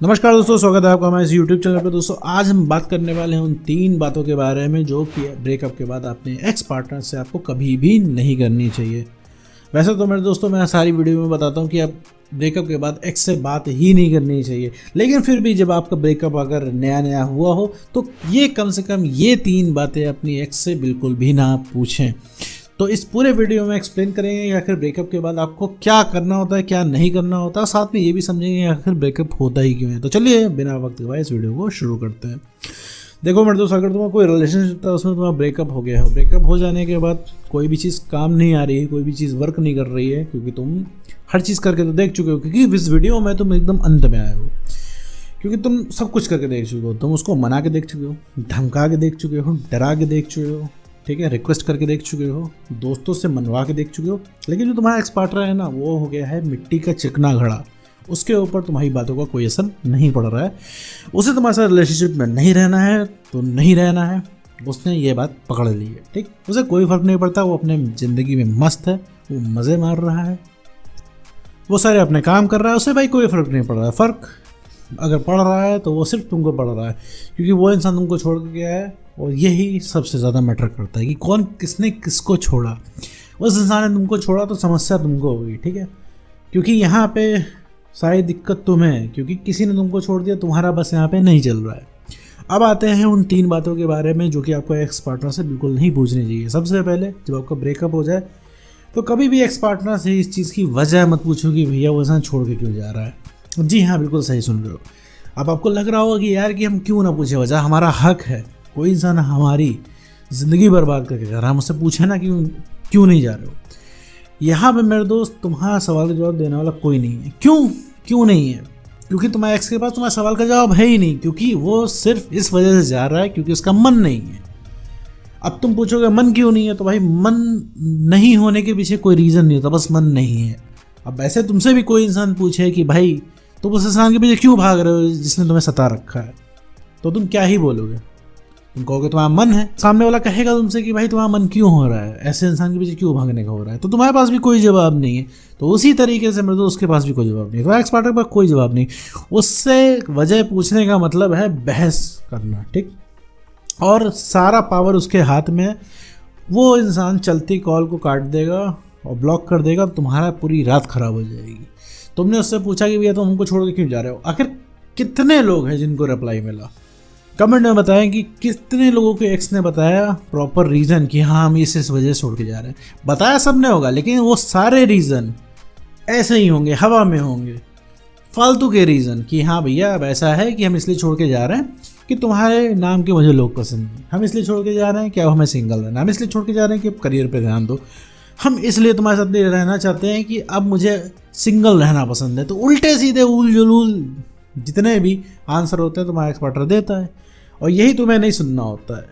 नमस्कार दोस्तों, स्वागत है आपका हमारे इस YouTube चैनल पर। दोस्तों आज हम बात करने वाले हैं उन 3 बातों के बारे में जो कि ब्रेकअप के बाद अपने एक्स पार्टनर से आपको कभी भी नहीं करनी चाहिए। वैसे तो मेरे दोस्तों मैं सारी वीडियो में बताता हूं कि आप ब्रेकअप के बाद एक्स से बात ही नहीं करनी चाहिए, लेकिन फिर भी जब आपका ब्रेकअप अगर नया नया हुआ हो तो ये कम से कम ये 3 बातें अपनी एक्स से बिल्कुल भी ना पूछें। तो इस पूरे वीडियो में एक्सप्लेन करेंगे कि आखिर ब्रेकअप के बाद आपको क्या करना होता है, क्या नहीं करना होता, साथ में ये भी समझेंगे आखिर ब्रेकअप होता ही क्यों है। तो चलिए बिना वक्त गवाए इस वीडियो को शुरू करते हैं। देखो मेरे दोस्त, अगर तुम्हारा कोई रिलेशनशिप था उसमें तुम्हारा ब्रेकअप हो गया हो, ब्रेकअप हो जाने के बाद कोई भी चीज़ काम नहीं आ रही है, कोई भी चीज़ वर्क नहीं कर रही है, क्योंकि तुम हर चीज़ करके तो देख चुके हो, क्योंकि इस वीडियो में तुम एकदम अंत में आए हो, क्योंकि तुम सब कुछ करके देख चुके हो। तुम उसको मना के देख चुके हो, धमका के देख चुके हो, डरा के देख चुके हो, ठीक है, रिक्वेस्ट करके देख चुके हो, दोस्तों से मनवा के देख चुके हो, लेकिन जो तुम्हारा एक्स पार्टनर है ना वो हो गया है मिट्टी का चिकना घड़ा। उसके ऊपर तुम्हारी बातों का कोई असर नहीं पड़ रहा है, उसे तुम्हारे साथ रिलेशनशिप में नहीं रहना है तो नहीं रहना है। उसने ये बात पकड़ ली है, ठीक, उसे कोई फ़र्क नहीं पड़ता, वो अपने ज़िंदगी में मस्त है, वो मज़े मार रहा है, वो सारे अपने काम कर रहा है, उसे भाई कोई फ़र्क नहीं पड़ रहा है। फ़र्क अगर पड़ रहा है तो वो सिर्फ तुमको पड़ रहा है, क्योंकि वो इंसान तुमको छोड़ के गया है, और यही सबसे ज़्यादा मैटर करता है कि कौन किसने किसको छोड़ा। उस इंसान ने तुमको छोड़ा तो समस्या तुमको होगी, ठीक है, क्योंकि यहाँ पे सारी दिक्कत तुम्हें है, क्योंकि किसी ने तुमको छोड़ दिया, तुम्हारा बस यहाँ पे नहीं चल रहा है। अब आते हैं उन 3 बातों के बारे में जो कि आपको एक्स पार्टनर से बिल्कुल नहीं पूछनी चाहिए। सबसे पहले, जब आपका ब्रेकअप हो जाए तो कभी भी एक्स पार्टनर से इस चीज़ की वजह मत पूछो कि भैया वो इंसान छोड़ के क्यों जा रहा है। जी हाँ, बिल्कुल सही सुन रहे हो। अब आपको लग रहा होगा कि यार कि हम क्यों ना पूछे वजह, हमारा हक है। कोई इंसान हमारी ज़िंदगी बर्बाद करके जा रहा है, हम उससे पूछे ना कि क्यों नहीं जा रहे हो। यहाँ पे मेरे दोस्त तुम्हारा सवाल का जवाब देने वाला कोई नहीं है। क्यों नहीं है? क्योंकि तुम्हारे एक्स के पास तुम्हारे सवाल का जवाब है ही नहीं, क्योंकि वो सिर्फ इस वजह से जा रहा है क्योंकि उसका मन नहीं है। अब तुम पूछोगे मन क्यों नहीं है, तो भाई मन नहीं होने के पीछे कोई रीज़न नहीं होता, बस मन नहीं है। अब ऐसे तुमसे भी कोई इंसान पूछे कि भाई तुम उस इंसान के पीछे क्यों भाग रहे हो जिसने तुम्हें सता रखा है, तो तुम क्या ही बोलोगे? तुम कहोगे तुम्हारा मन है। सामने वाला कहेगा तुमसे कि भाई तुम्हारा मन क्यों हो रहा है, ऐसे इंसान के पीछे क्यों भागने का हो रहा है, तो तुम्हारे पास भी कोई जवाब नहीं है। तो उसी तरीके से मेरे दोस्त उसके पास भी कोई जवाब नहीं है, तो एक्स पार्टनर के पास कोई जवाब नहीं। उससे वजह पूछने का मतलब है बहस करना, ठीक, और सारा पावर उसके हाथ में। वो इंसान चलती कॉल को काट देगा और ब्लॉक कर देगा, तो तुम्हारा पूरी रात खराब हो जाएगी। तुमने उससे पूछा कि भैया तुम हमको छोड़ के क्यों जा रहे हो, आखिर कितने लोग हैं जिनको रिप्लाई मिला? कमेंट में बताएं कि कितने लोगों के एक्स ने बताया प्रॉपर रीज़न कि हाँ हम इस वजह से छोड़ के जा रहे हैं। बताया सब ने होगा, लेकिन वो सारे रीज़न ऐसे ही होंगे, हवा में होंगे, फालतू के रीज़न कि हाँ भैया अब ऐसा है कि हम इसलिए छोड़ के जा रहे हैं कि तुम्हारे नाम के मुझे लोग पसंद नहीं, हम इसलिए छोड़ के जा रहे हैं कि अब हमें सिंगल रहना, हम इसलिए छोड़ के जा रहे हैं कि अब करियर पर ध्यान दो, हम इसलिए तुम्हारे साथ रहना चाहते हैं कि अब मुझे सिंगल रहना पसंद है। तो उल्टे सीधे उल जुलूल जितने भी आंसर होते हैं तुम्हारा एक्स पार्टनर देता है, और यही तुम्हें नहीं सुनना होता है,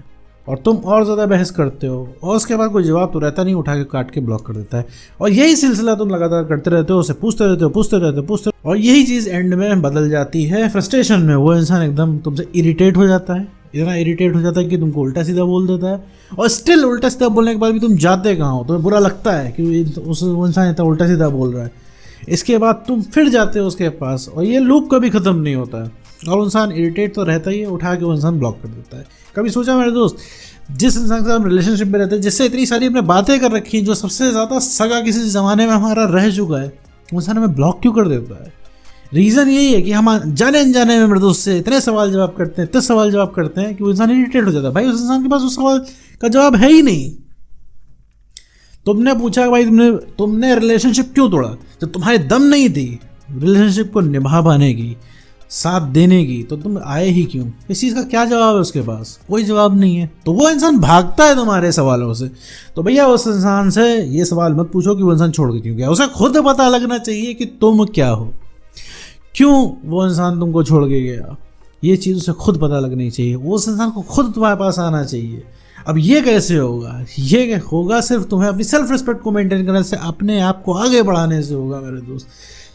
और तुम और ज़्यादा बहस करते हो, और उसके बाद कोई जवाब तो रहता नहीं, उठा के काट के ब्लॉक कर देता है। और यही सिलसिला तुम लगातार करते रहते हो, उसे पूछते रहते हो, और यही चीज़ एंड में बदल जाती है फ्रस्ट्रेशन में। वो इंसान एकदम तुमसे इरिटेट हो जाता है, इतना इरिटेट हो जाता है कि तुमको उल्टा सीधा बोल देता है, और स्टिल उल्टा सीधा बोलने के बाद भी तुम जाते कहाँ हो, तुम्हें बुरा लगता है कि उस इंसान इतना उल्टा सीधा बोल रहा है। इसके बाद तुम फिर जाते हो उसके पास, और ये लूप कभी ख़त्म नहीं होता है, और इंसान इरिटेट तो रहता ही है, उठा के वो इंसान ब्लॉक कर देता है। कभी सोचा मेरे दोस्त, जिस इंसान के साथ हम रिलेशनशिप में रहते हैं, जिससे इतनी सारी हमने बातें कर रखी हैं, जो सबसे ज़्यादा सगा किसी ज़माने में हमारा रह चुका है, वो इंसान हमें ब्लॉक क्यों कर देता है? रीज़न यही है कि हम जाने अनजाने में मेरे दोस्त से इतने सवाल जवाब करते हैं, इतने सवाल जवाब करते हैं कि वो इंसान इरिटेट हो जाता है। भाई उस इंसान के पास उस सवाल का जवाब है ही नहीं। तुमने पूछा भाई तुमने रिलेशनशिप क्यों तोड़ा, जब तुम्हारे दम नहीं थी रिलेशनशिप को निभा पाने की, साथ देने की, तो तुम आए ही क्यों? इस चीज़ का क्या जवाब है उसके पास? कोई जवाब नहीं है। तो वो इंसान भागता है तुम्हारे सवालों से। तो भैया उस इंसान से ये सवाल मत पूछो कि वो इंसान छोड़ के क्यों गया, उसे खुद पता लगना चाहिए कि तुम क्या हो, क्यों वो इंसान तुमको छोड़ के गया, ये चीज़ उसे खुद पता लगनी चाहिए। वो उस इंसान को खुद तुम्हारे पास आना चाहिए। अब ये कैसे होगा? ये होगा सिर्फ तुम्हें अपनी सेल्फ रिस्पेक्ट को मेंटेन करने से, अपने आप को आगे बढ़ाने से होगा मेरे दोस्त।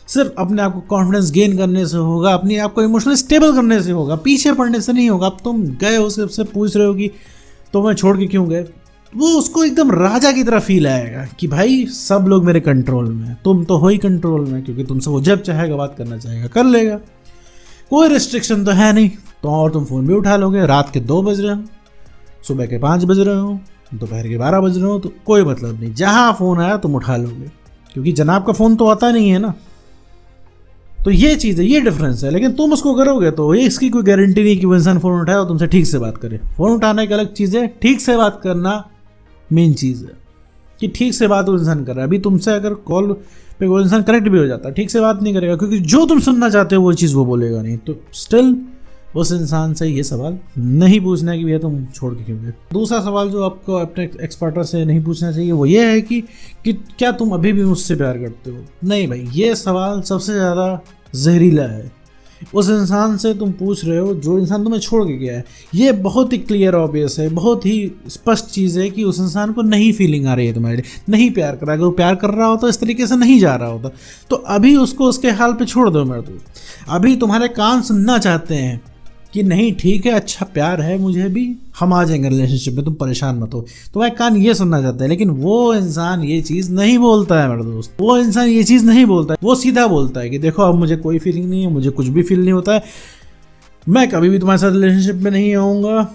सिर्फ अपने आप को कॉन्फिडेंस गेन करने से होगा, अपने आप को इमोशनली स्टेबल करने से होगा, पीछे पड़ने से नहीं होगा। अब तुम गए हो, उससे पूछ रहे हो कि तुम्हें छोड़ के क्यों गए, वो उसको एकदम राजा की तरह फील आएगा कि भाई सब लोग मेरे कंट्रोल में, तुम तो हो ही कंट्रोल में, क्योंकि तुमसे वो जब चाहेगा बात करना चाहेगा कर लेगा। कोई रिस्ट्रिक्शन तो है नहीं, तो और तुम फ़ोन भी उठा लोगे। रात के 2 बज रहे हो, सुबह के 5 बज रहे हो, दोपहर के 12 बज रहे हो, तो कोई मतलब नहीं, जहाँ फ़ोन आया तुम उठा लोगे, क्योंकि जनाब का फ़ोन तो आता नहीं है ना। तो ये चीज़ है, ये डिफरेंस है। लेकिन तुम उसको करोगे तो ये इसकी कोई गारंटी नहीं कि वो इंसान फ़ोन उठाए और तुमसे ठीक से बात करे। फ़ोन उठाना एक अलग चीज़ है, ठीक से बात करना मेन चीज़ है कि ठीक से बात वो इंसान कर रहा है। अभी तुमसे अगर कॉल पे वो इंसान कनेक्ट भी हो जाता है, ठीक से बात नहीं करेगा, क्योंकि जो तुम सुनना चाहते हो वो चीज़ वो बोलेगा नहीं, तो स्टिल उस इंसान से ये सवाल नहीं पूछना है कि भैया तुम छोड़ के क्यों गए। दूसरा सवाल जो आपको अपने एक्स पार्टनर से नहीं पूछना चाहिए वो ये है कि क्या तुम अभी भी मुझसे प्यार करते हो। नहीं भाई, ये सवाल सबसे ज़्यादा जहरीला है। उस इंसान से तुम पूछ रहे हो जो इंसान तुम्हें छोड़ के गया है। ये बहुत ही क्लियर ऑब्वियस है, बहुत ही स्पष्ट चीज़ है कि उस इंसान को नहीं फीलिंग आ रही है तुम्हारे लिए, नहीं प्यार कर रहा है। अगर वो प्यार कर रहा होता इस तरीके से नहीं जा रहा होता। तो अभी उसको उसके हाल पे छोड़ दो मेरे दोस्त। अभी तुम्हारे कान सुनना चाहते हैं कि नहीं ठीक है, अच्छा प्यार है मुझे भी, हम आ जाएंगे रिलेशनशिप में, तुम परेशान मत हो। तुम्हारे कान ये सुनना चाहता है, लेकिन वो इंसान ये चीज़ नहीं बोलता है मेरे दोस्त। वो इंसान ये चीज़ नहीं बोलता है, वो सीधा बोलता है कि देखो अब मुझे कोई फीलिंग नहीं है, मुझे कुछ भी फील नहीं होता है, मैं कभी भी तुम्हारे साथ रिलेशनशिप में नहीं आऊँगा,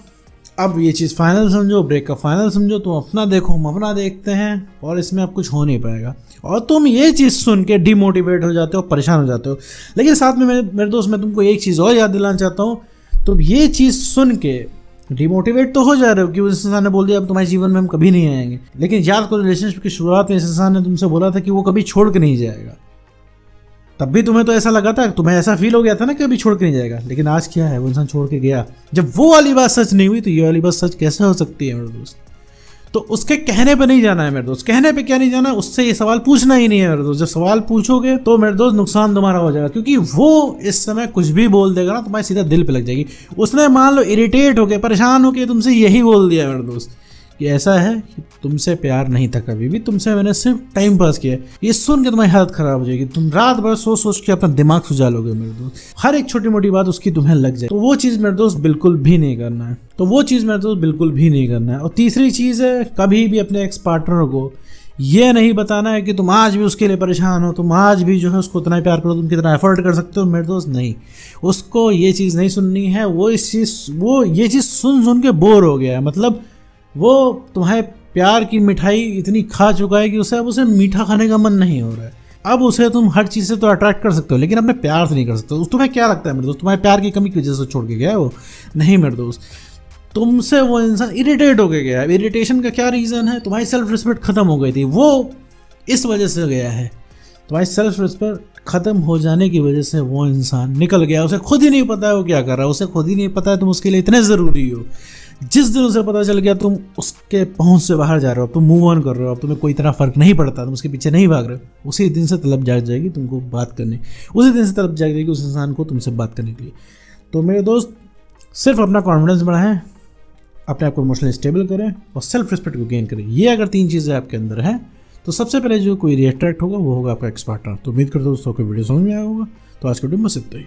अब ये चीज़ फाइनल समझो, ब्रेकअप फाइनल समझो, तुम अपना देखो हम अपना देखते हैं, और इसमें अब कुछ हो नहीं पाएगा। और तुम ये चीज़ सुन के डिमोटिवेट हो जाते हो, परेशान हो जाते हो। लेकिन साथ में मेरे दोस्त मैं तुमको एक चीज़ और याद दिलाना चाहता हूँ, तो ये चीज़ सुन के डिमोटिवेट तो हो जा रहे हो कि उस इंसान ने बोल दिया अब तुम्हारे जीवन में हम कभी नहीं आएंगे। लेकिन याद करो रिलेशनशिप की शुरुआत में इस इंसान ने तुमसे बोला था कि वो कभी छोड़ के नहीं जाएगा। तब भी तुम्हें तो ऐसा लगा था, तुम्हें ऐसा फील हो गया था ना कि कभी छोड़ के नहीं जाएगा। लेकिन आज क्या है, वो इंसान छोड़ के गया। जब वो वाली बात सच नहीं हुई तो ये वाली बात सच कैसे हो सकती है मेरे दोस्त। तो उसके कहने पे नहीं जाना है मेरे दोस्त। कहने पे क्या नहीं जाना, उससे ये सवाल पूछना ही नहीं है मेरे दोस्त। जब सवाल पूछोगे तो मेरे दोस्त नुकसान तुम्हारा हो जाएगा, क्योंकि वो इस समय कुछ भी बोल देगा ना तुम्हारे सीधा दिल पे लग जाएगी। उसने मान लो इरिटेट होके परेशान होके तुमसे यही बोल दिया मेरे दोस्त कि ऐसा है कि तुमसे प्यार नहीं था कभी भी, तुमसे मैंने सिर्फ टाइम पास किया। ये सुन के तुम्हारी हालत खराब हो जाएगी, तुम रात भर सोच सोच के अपना दिमाग सुझा लोगे मेरे दोस्त। हर एक छोटी मोटी बात उसकी तुम्हें लग जाए, तो वो चीज़ मेरे दोस्त बिल्कुल भी नहीं करना है। तो वो चीज़ मेरे दोस्त बिल्कुल भी नहीं करना है। और तीसरी चीज़ है, कभी भी अपने एक्स पार्टनर को ये नहीं बताना है कि तुम आज भी उसके लिए परेशान हो, तुम आज भी जो है उसको उतना ही प्यार करो, तुम कितना एफर्ट कर सकते हो। मेरे दोस्त नहीं, उसको ये चीज़ नहीं सुननी है। वो ये चीज़ सुन के बोर हो गया है। मतलब वो तुम्हारे प्यार की मिठाई इतनी खा चुका है कि अब उसे मीठा खाने का मन नहीं हो रहा है। अब उसे तुम हर चीज़ से तो अट्रैक्ट कर सकते हो, लेकिन अपने प्यार से नहीं कर सकते। तुम्हें क्या लगता है मेरे दोस्त, तुम्हारे प्यार की कमी की वजह से छोड़ के गया है वो? नहीं मेरे दोस्त, तुमसे वो इंसान इरिटेट हो के गया है। इरिटेशन का क्या रीज़न है? तुम्हारी सेल्फ रिस्पेक्ट खत्म हो गई थी, वो इस वजह से गया है। तुम्हारी सेल्फ रिस्पेक्ट खत्म हो जाने की वजह से वो इंसान निकल गया। उसे खुद ही नहीं पता है वो क्या कर रहा है, उसे खुद ही नहीं पता है तुम उसके लिए इतने ज़रूरी हो। जिस दिन उसे पता चल गया तुम उसके पहुंच से बाहर जा रहे हो, तुम मूव ऑन कर रहे हो, अब तुम्हें कोई इतना फर्क नहीं पड़ता, तुम उसके पीछे नहीं भाग रहे हो, उसी दिन से तलब जाग जाएगी तुमको बात करने, उसी दिन से तलब जाग जाएगी उस इंसान को तुमसे बात करने के लिए। तो मेरे दोस्त, सिर्फ अपना कॉन्फिडेंस बढ़ाएं, अपने आप को इमोशनली स्टेबल करें और सेल्फ रिस्पेक्ट को गेन करें। ये अगर 3 चीज़ें आपके अंदर हैं तो सबसे पहले जो कोई रिएक्ट होगा वो होगा आपका एक्स पार्टनर। तो उम्मीद करता हूँ दोस्तों को वीडियो समझ में आया होगा। तो आज के वीडियो में बस इतना ही।